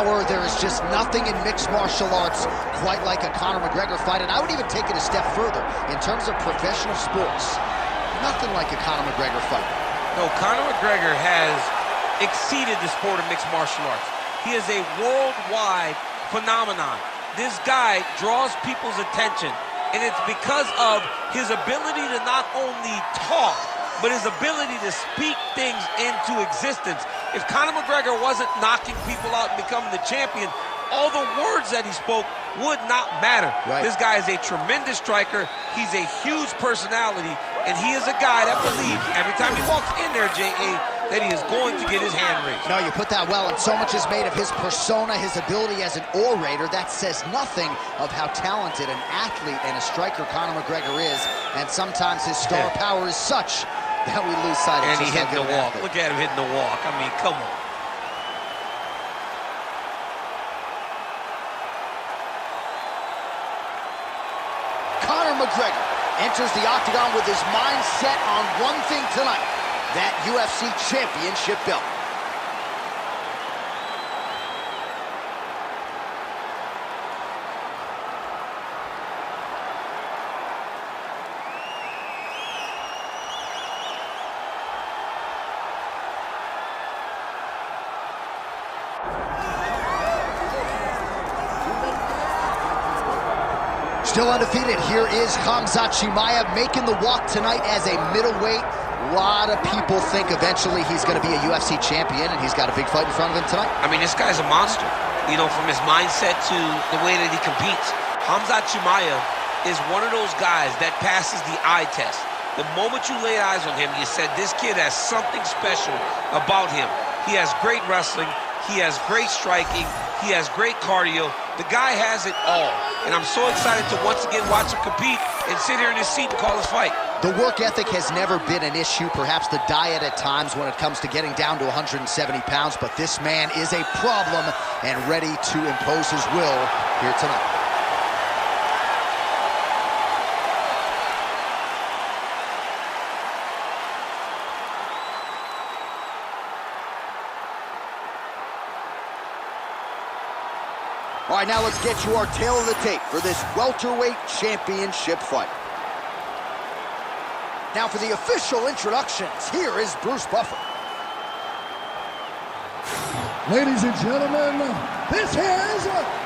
power. There is just nothing in mixed martial arts quite like a Conor McGregor fight, and I would even take it a step further. In terms of professional sports, nothing like a Conor McGregor fight. No, Conor McGregor has exceeded the sport of mixed martial arts. He is a worldwide phenomenon. This guy draws people's attention, and it's because of his ability to not only talk, but his ability to speak things into existence. If Conor McGregor wasn't knocking people out and becoming the champion, all the words that he spoke would not matter. Right. This guy is a tremendous striker. He's a huge personality, and he is a guy that believes every time he walks in there, J.A., that he is going to get his hand raised. No, you put that well, and so much is made of his persona, his ability as an orator. That says nothing of how talented an athlete and a striker Conor McGregor is, and sometimes his star power is such that we lose sight of. And he hit the walk. Look at him hitting the walk. I mean, come on. Conor McGregor enters the octagon with his mind set on one thing tonight, that UFC championship belt. Still undefeated, here is Khamzat Chimaev making the walk tonight as a middleweight. A lot of people think eventually he's going to be a UFC champion, and he's got a big fight in front of him tonight. I mean, this guy's a monster, you know, from his mindset to the way that he competes. Khamzat Chimaev is one of those guys that passes the eye test. The moment you laid eyes on him, you said, this kid has something special about him. He has great wrestling, he has great striking, he has great cardio. The guy has it all. And I'm so excited to once again watch him compete and sit here in his seat and call his fight. The work ethic has never been an issue, perhaps the diet at times when it comes to getting down to 170 pounds, but this man is a problem and ready to impose his will here tonight. All right, now let's get you our tail of the tape for this welterweight championship fight. Now for the official introductions, here is Bruce Buffer. Ladies and gentlemen, this is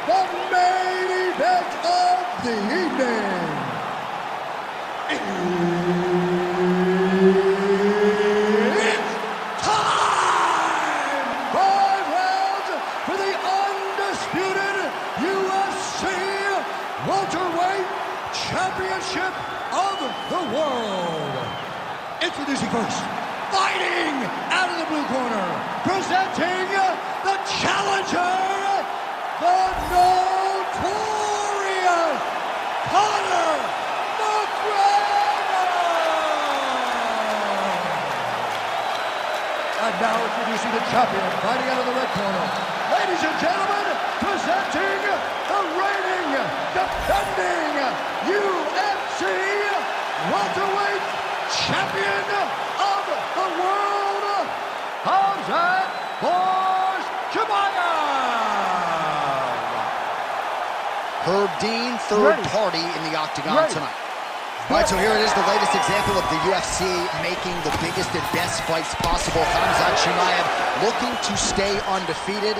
the main event of the evening. It's time! 5 rounds for the undisputed UFC welterweight championship of the world. Introducing first, fighting out of the blue corner, presenting the challenger, the notorious Conor McGregor. And now introducing the champion, fighting out of the red corner. Ladies and gentlemen, presenting the reigning, defending UFC welterweight champion of the world, Khamzat Chimaev. Herb Dean, third party in the octagon tonight. All right, so here it is, the latest example of the UFC making the biggest and best fights possible. Khamzat Chimaev looking to stay undefeated.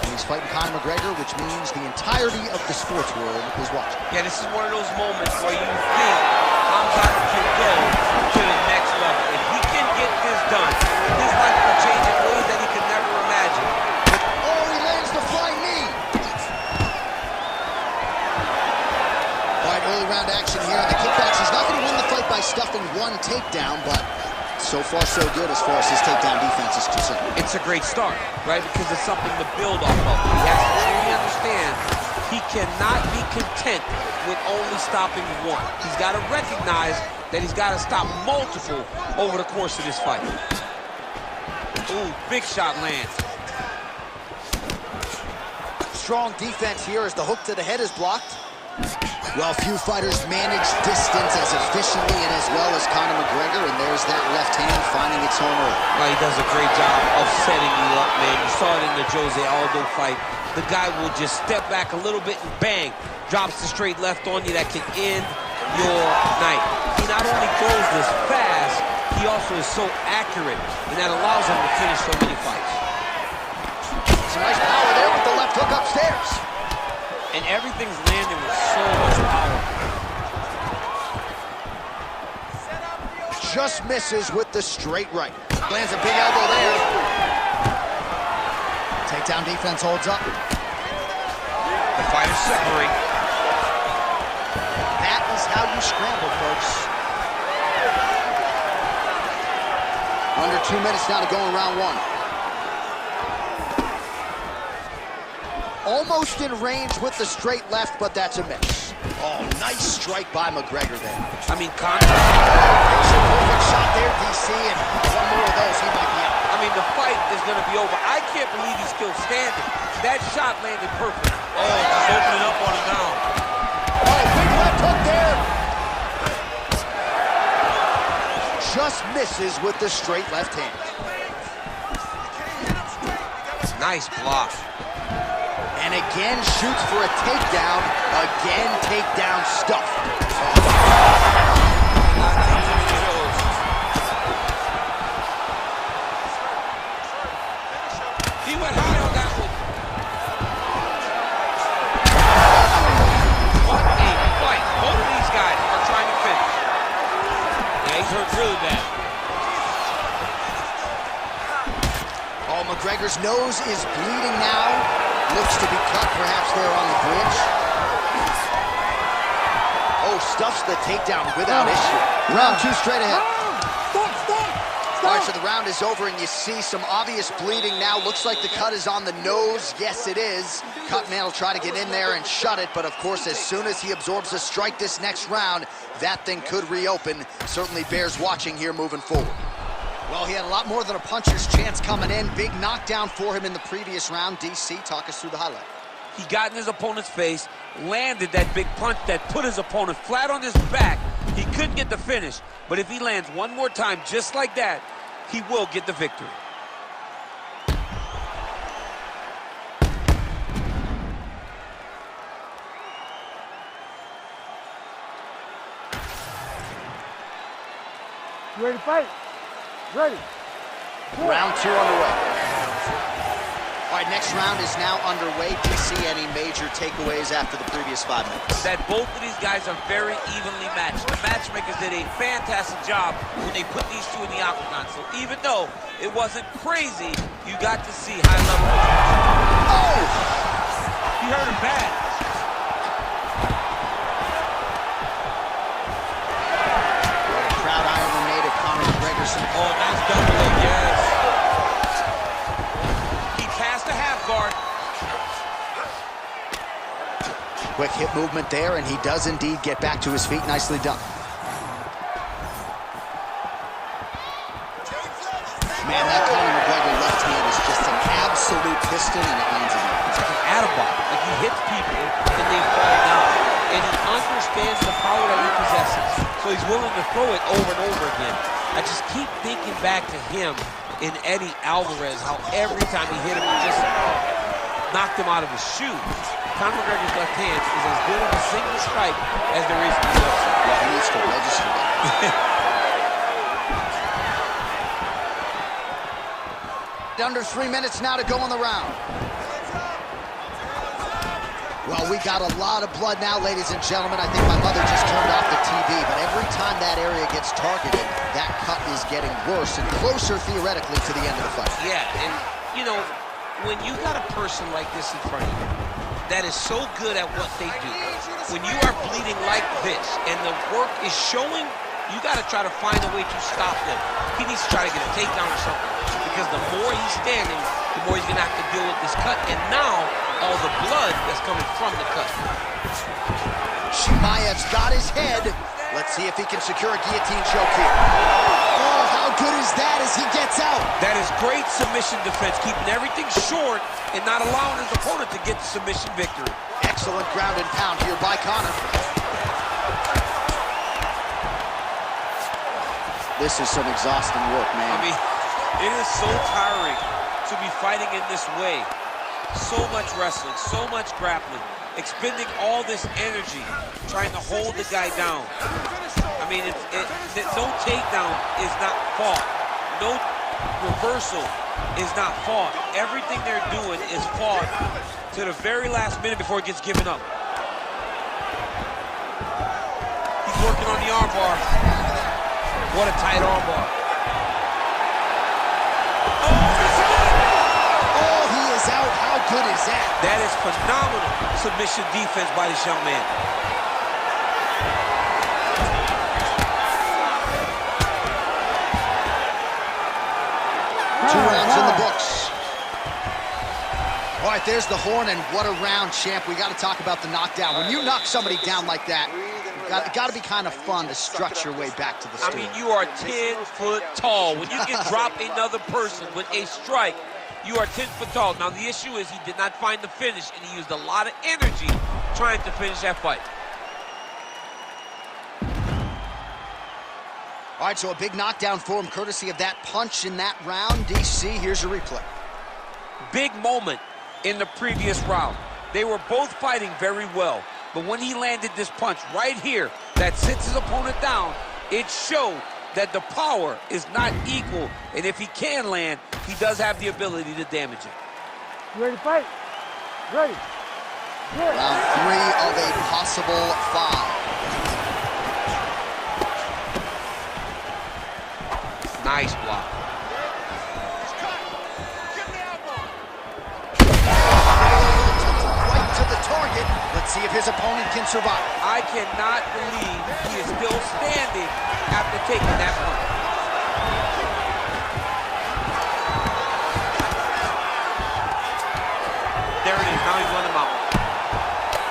And he's fighting Conor McGregor, which means the entirety of the sports world is watching. Yeah, this is one of those moments where you think Khamzat can go to the next level. If he can get this done, his life will change in ways that he could never imagine. Oh, he lands the flying knee. All right, early round action here. The kickbacks. He's not going to win the fight by stuffing one takedown, but so far so good as far as his takedown defense is concerned. It's a great start, right? Because it's something to build off of. He has to truly understand he cannot be content with only stopping one. He's got to recognize that he's got to stop multiple over the course of this fight. Ooh, big shot lands. Strong defense here as the hook to the head is blocked. Well, few fighters manage distance as efficiently and as well as Conor McGregor, and there's that left hand finding its home early. Well, he does a great job of setting you up, man. You saw it in the Jose Aldo fight. The guy will just step back a little bit and bang, drops the straight left on you that can end your night. He not only throws this fast, he also is so accurate, and that allows him to finish so many fights. Some nice power there with the left hook upstairs. And everything's landing with so much power. Just misses with the straight right. Lands a big elbow there. Takedown defense holds up. The fighters separate. That is how you scramble, folks. Under 2 minutes now to go in round one. Almost in range with the straight left, but that's a miss. Oh, nice strike by McGregor there. I mean, Conor. There's a perfect shot there, DC, and one more of those, he might be out. I mean, the fight is going to be over. I can't believe he's still standing. That shot landed perfect. Oh, just opening up on him now. Oh, big left hook there. Just misses with the straight left hand. Nice block. And again shoots for a takedown. Again, takedown stuffed. He went high on that one. What a fight. Both of these guys are trying to finish. Now he's hurt really bad. Oh, McGregor's nose is bleeding now. Looks to be cut, perhaps there on the bridge. Oh, stuffs the takedown without issue. Round two straight ahead. All right, so the round is over, and you see some obvious bleeding now. Looks like the cut is on the nose. Yes, it is. Cutman will try to get in there and shut it, but of course, as soon as he absorbs a strike this next round, that thing could reopen. Certainly bears watching here moving forward. Well, he had a lot more than a puncher's chance coming in. Big knockdown for him in the previous round. DC, talk us through the highlight. He got in his opponent's face, landed that big punch that put his opponent flat on his back. He couldn't get the finish, but if he lands one more time just like that, he will get the victory. You ready to fight? Ready. Round two underway. All right, next round is now underway. Do you see any major takeaways after the previous 5 minutes? That both of these guys are very evenly matched. The matchmakers did a fantastic job when they put these two in the octagon. So even though it wasn't crazy, you got to see high level. Oh! He hurt him bad. Proud Iron native Conor McGregor. Oh, nice double leg, yes. He passed the half guard. Quick hip movement there, and he does indeed get back to his feet. Nicely done. Man, that Conor McGregor left hand is just an absolute piston, and it lands again. It's like an Attaboy. Like he hits people, and they fall down. And he understands the power that he possesses. So he's willing to throw it over and over again. I just keep thinking back to him in Eddie Alvarez, how every time he hit him, he just knocked him out of his shoes. Conor McGregor's left hand is as good of a single strike as there is in the UFC. Yeah, he needs to register that. Under 3 minutes now to go in the round. Well, we got a lot of blood now, ladies and gentlemen. I think my mother just turned off the TV, but every time that area gets targeted, that cut is getting worse and closer, theoretically, to the end of the fight. Yeah, and, you know, when you got a person like this in front of you that is so good at what they do, when you are bleeding like this and the work is showing, you got to try to find a way to stop them. He needs to try to get a takedown or something, because the more he's standing, the more he's going to have to deal with this cut, and now all the blood that's coming from the cut. Chimaev's got his head. Let's see if he can secure a guillotine choke here. Oh, how good is that as he gets out? That is great submission defense, keeping everything short and not allowing his opponent to get the submission victory. Excellent ground and pound here by Conor. This is some exhausting work, man. I mean, it is so tiring to be fighting in this way. So much wrestling, so much grappling, expending all this energy trying to hold the guy down. I mean, no takedown is not fought. No reversal is not fought. Everything they're doing is fought to the very last minute before it gets given up. He's working on the armbar. What a tight armbar. Oh, he is out. How good is that? That is phenomenal submission defense by this young man. Two rounds in the books. All right, there's the horn, and what a round, champ. We got to talk about the knockdown. When you knock somebody down like that, it got to be kind of fun to strut your way back to the stool. I mean, you are 10 foot tall. When you can drop another person with a strike, you are 10 foot tall. Now, the issue is he did not find the finish, and he used a lot of energy trying to finish that fight. All right, so a big knockdown for him, courtesy of that punch in that round. DC, here's your replay. Big moment in the previous round. They were both fighting very well, but when he landed this punch right here that sits his opponent down, it showed that the power is not equal, and if he can land, he does have the ability to damage it. You ready to fight? Ready. Yeah. Round 3 of a possible 5. Nice block. Right to the target. Let's see if his opponent can survive. I cannot believe he is still standing after taking that punch. There it is. Now he's run him out.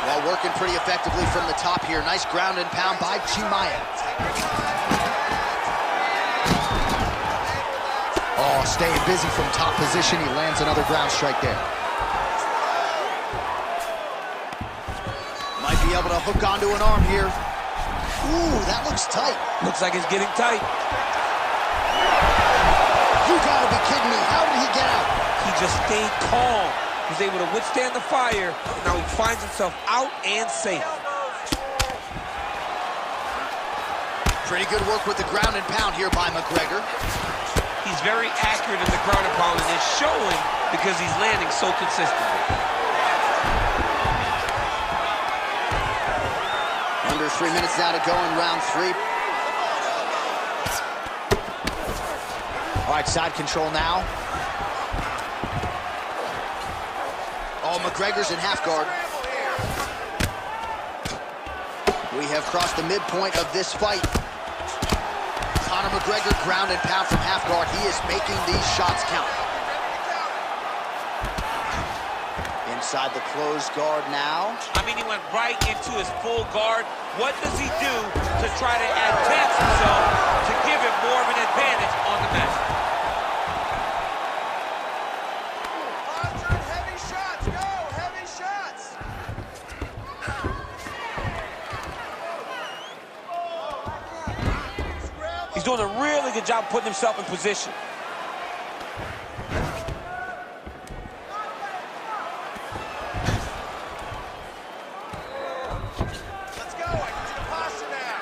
Well, working pretty effectively from the top here. Nice ground and pound by Chimaev. Oh, staying busy from top position. He lands another ground strike there. Might be able to hook onto an arm here. Ooh, that looks tight. Looks like it's getting tight. You gotta be kidding me. How did he get out? He just stayed calm. He was able to withstand the fire, and now he finds himself out and safe. Pretty good work with the ground and pound here by McGregor. He's very accurate in the ground and pound, and it's showing because he's landing so consistently. Under 3 minutes now to go in round 3. All right, side control now. Oh, McGregor's in half guard. We have crossed the midpoint of this fight. Conor McGregor ground and pound from half guard. He is making these shots count. Inside the closed guard now. I mean, he went right into his full guard. What does he do to try to advance himself to give him more of an advantage on the mat? Heavy shots, go! Heavy shots! He's doing a really good job putting himself in position. Let's go! I can see the posture now.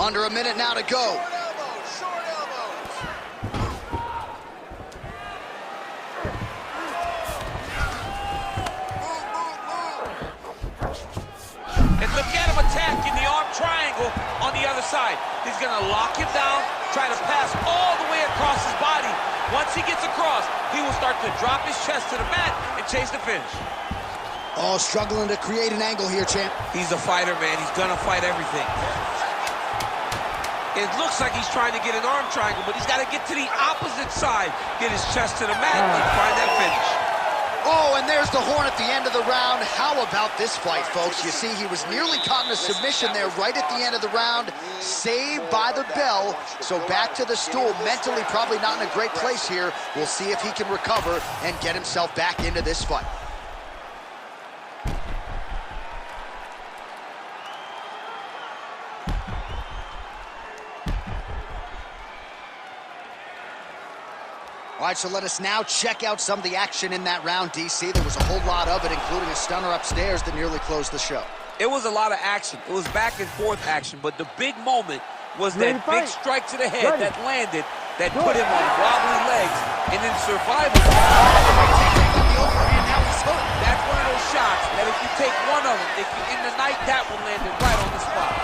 Under a minute now to go. Short elbows. And look at him attacking the arm triangle on the other side. He's going to lock him down, try to pass all the way across his body. Once he gets across, he will start to drop his chest to the mat and chase the finish. Oh, struggling to create an angle here, champ. He's a fighter, man. He's going to fight everything. It looks like he's trying to get an arm triangle, but he's got to get to the opposite side, get his chest to the mat, and find that finish. Oh, and there's the horn at the end of the round. How about this fight, folks? You see, he was nearly caught in a submission there right at the end of the round. Saved by the bell. So back to the stool. Mentally probably not in a great place here. We'll see if he can recover and get himself back into this fight. All right, so let us now check out some of the action in that round, DC. There was a whole lot of it, including a stunner upstairs that nearly closed the show. It was a lot of action. It was back and forth action, but the big moment was that big strike to the head that landed, that put him on wobbly legs, and in survival. That's one of those shots that if you take one of them, if you're in the night, that one landed right on the spot.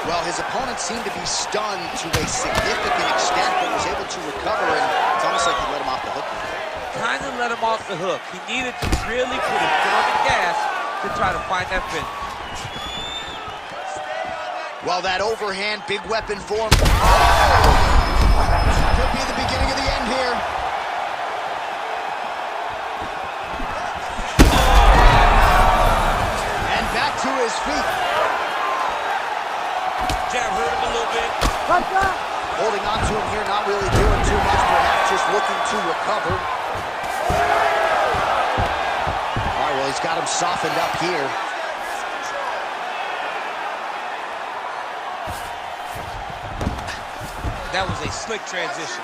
Well, his opponent seemed to be stunned to a significant extent, but was able to recover, and it's almost like he let him off the hook. Kind of let him off the hook. He needed to really put his foot on the gas to try to find that finish. Well, that overhand, big weapon form. Could be the beginning of the end here. And back to his feet. Jab hurt him a little bit. Holding on to him here, not really doing too much, perhaps just looking to recover. All right, well, he's got him softened up here. That was a slick transition.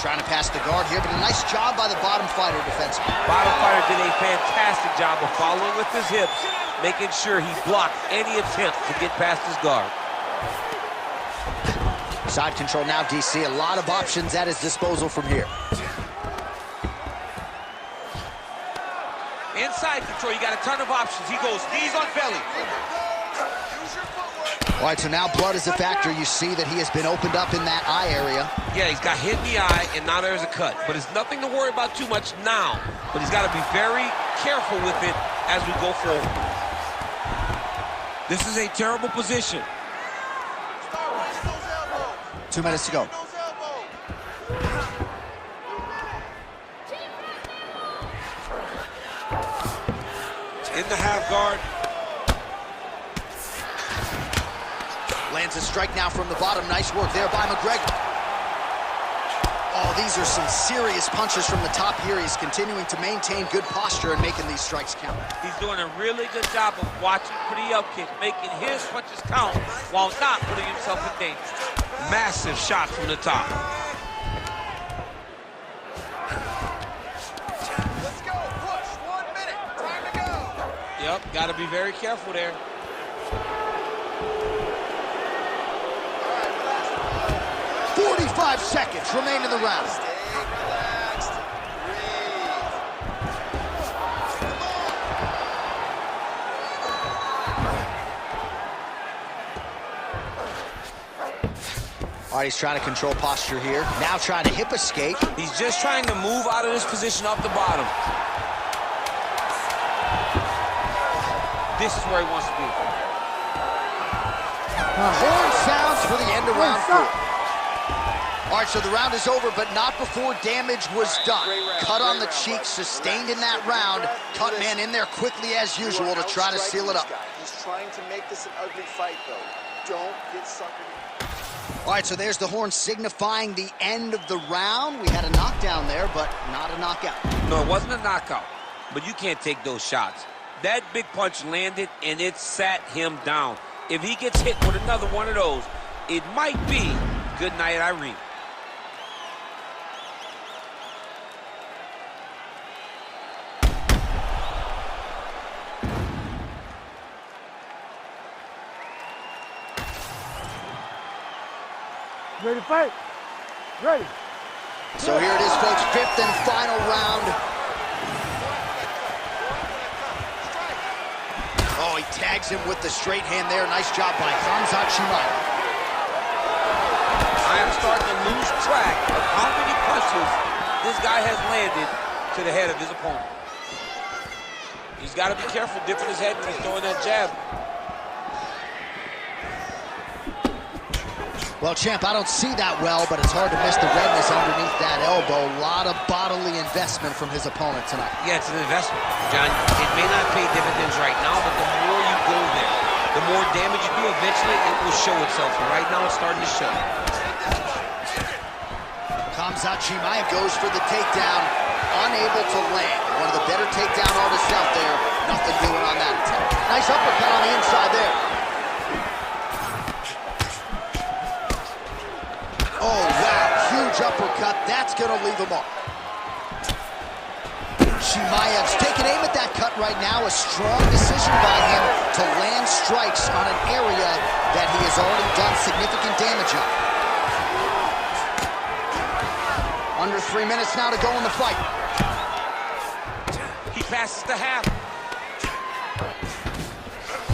Trying to pass the guard here, but a nice job by the bottom fighter defensively. Bottom fighter did a fantastic job of following with his hips, making sure he blocked any attempt to get past his guard. Side control now, DC. A lot of options at his disposal from here. Inside control, you got a ton of options. He goes knees on belly. All right, so now blood is a factor. You see that he has been opened up in that eye area. Yeah, he's got hit in the eye, and now there's a cut. But it's nothing to worry about too much now. But he's got to be very careful with it as we go forward. This is a terrible position. 2 minutes to go. In the half guard. Lands a strike now from the bottom. Nice work there by McGregor. Oh, these are some serious punches from the top here. He's continuing to maintain good posture and making these strikes count. He's doing a really good job of watching for the upkick, making his punches count while not putting himself in danger. Massive shot from the top. Let's go, push, 1 minute, time to go. Yep, got to be very careful there. 45 seconds remain in the round. Stay relaxed, breathe. All right, he's trying to control posture here. Now trying to hip escape. He's just trying to move out of this position up the bottom. This is where he wants to be. Horn sounds for the end of round 4. All right, so the round is over, but not before damage was done. Cut on the cheek, sustained in that round. Cut man in there quickly as usual to try to seal it up. He's trying to make this an ugly fight, though. Don't get suckered. All right, so there's the horn signifying the end of the round. We had a knockdown there, but not a knockout. No, it wasn't a knockout, but you can't take those shots. That big punch landed, and it sat him down. If he gets hit with another one of those, it might be good night, Irene. Ready to fight? Ready. So here it is, folks, 5th and final round. Oh, he tags him with the straight hand there. Nice job by Khamzat Chimaev. I am starting to lose track of how many punches this guy has landed to the head of his opponent. He's got to be careful dipping his head when he's throwing that jab. Well, champ, I don't see that well, but it's hard to miss the redness underneath that elbow. A lot of bodily investment from his opponent tonight. Yeah, it's an investment, John. It may not pay dividends right now, but the more you go there, the more damage you do, eventually it will show itself. And right now it's starting to show. Khamzat Chimaev goes for the takedown, unable to land. One of the better takedown artists out there. Nothing doing on that attempt. Nice uppercut on the inside there. Oh, wow, huge uppercut. That's going to leave a mark. Chimaev's taking aim at that cut right now. A strong decision by him to land strikes on an area that he has already done significant damage on. Under 3 minutes now to go in the fight. He passes the half.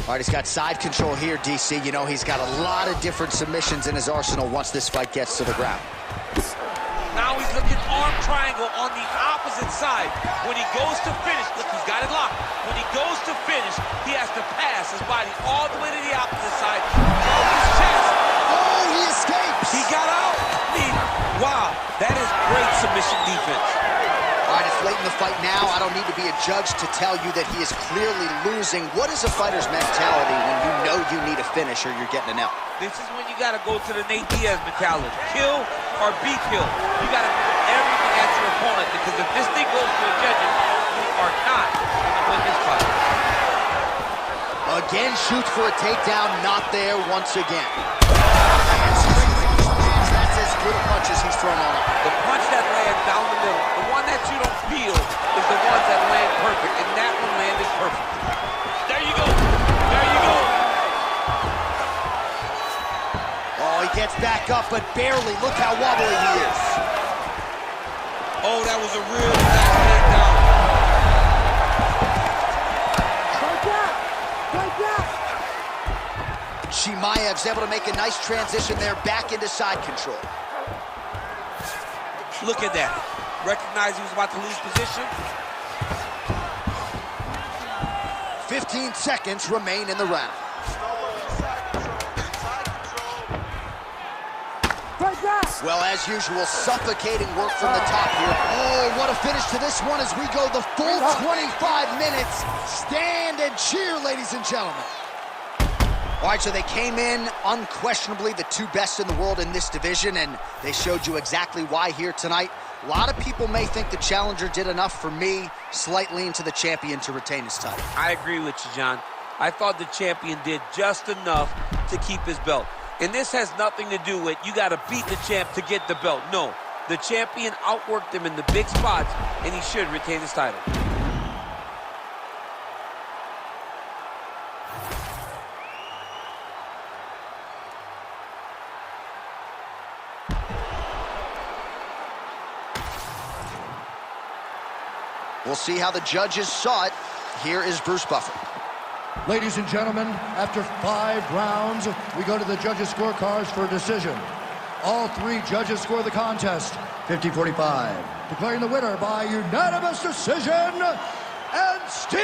All right, he's got side control here, DC. You know, he's got a lot of different submissions in his arsenal once this fight gets to the ground. Now he's looking arm triangle on the opposite side. When he goes to finish, look, he's got it locked. When he goes to finish, he has to pass his body all the way to the opposite side, throw his chest. Oh, he escapes! He got out. Wow, that is great submission defense. All right, it's late in the fight now. I don't need to be a judge to tell you that he is clearly losing. What is a fighter's mentality when you know you need a finish or you're getting an L? This is when you got to go to the Nate Diaz mentality. Kill or be killed. You got to do everything at your opponent, because if this thing goes to the judges, you are not going to win this fight. Again, shoots for a takedown, not there once again. That's as good a punch as he's thrown all night. The punch that lands down the middle, the one that you don't feel, is the ones that land perfect, and that one landed perfect. There you go. There you go. Oh, he gets back up, but barely. Look how wobbly he is. Oh, that was a real nice takedown. Strike that! Strike that! Chimaev's able to make a nice transition there back into side control. Look at that. Recognized he was about to lose position. 15 seconds remain in the round. Strike that! Well, as usual, suffocating work from the top here. Oh, what a finish to this one as we go the full 25 minutes. Stand and cheer, ladies and gentlemen. All right, so they came in unquestionably the two best in the world in this division, and they showed you exactly why here tonight. A lot of people may think the challenger did enough. For me, slight lean to the champion to retain his title. I agree with you, John. I thought the champion did just enough to keep his belt. And this has nothing to do with you got to beat the champ to get the belt. No, the champion outworked him in the big spots, and he should retain his title. We'll see how the judges saw it. Here is Bruce Buffer. Ladies and gentlemen, after 5 rounds, we go to the judges' scorecards for a decision. All 3 judges score the contest 50-45, declaring the winner by unanimous decision, and still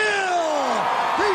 the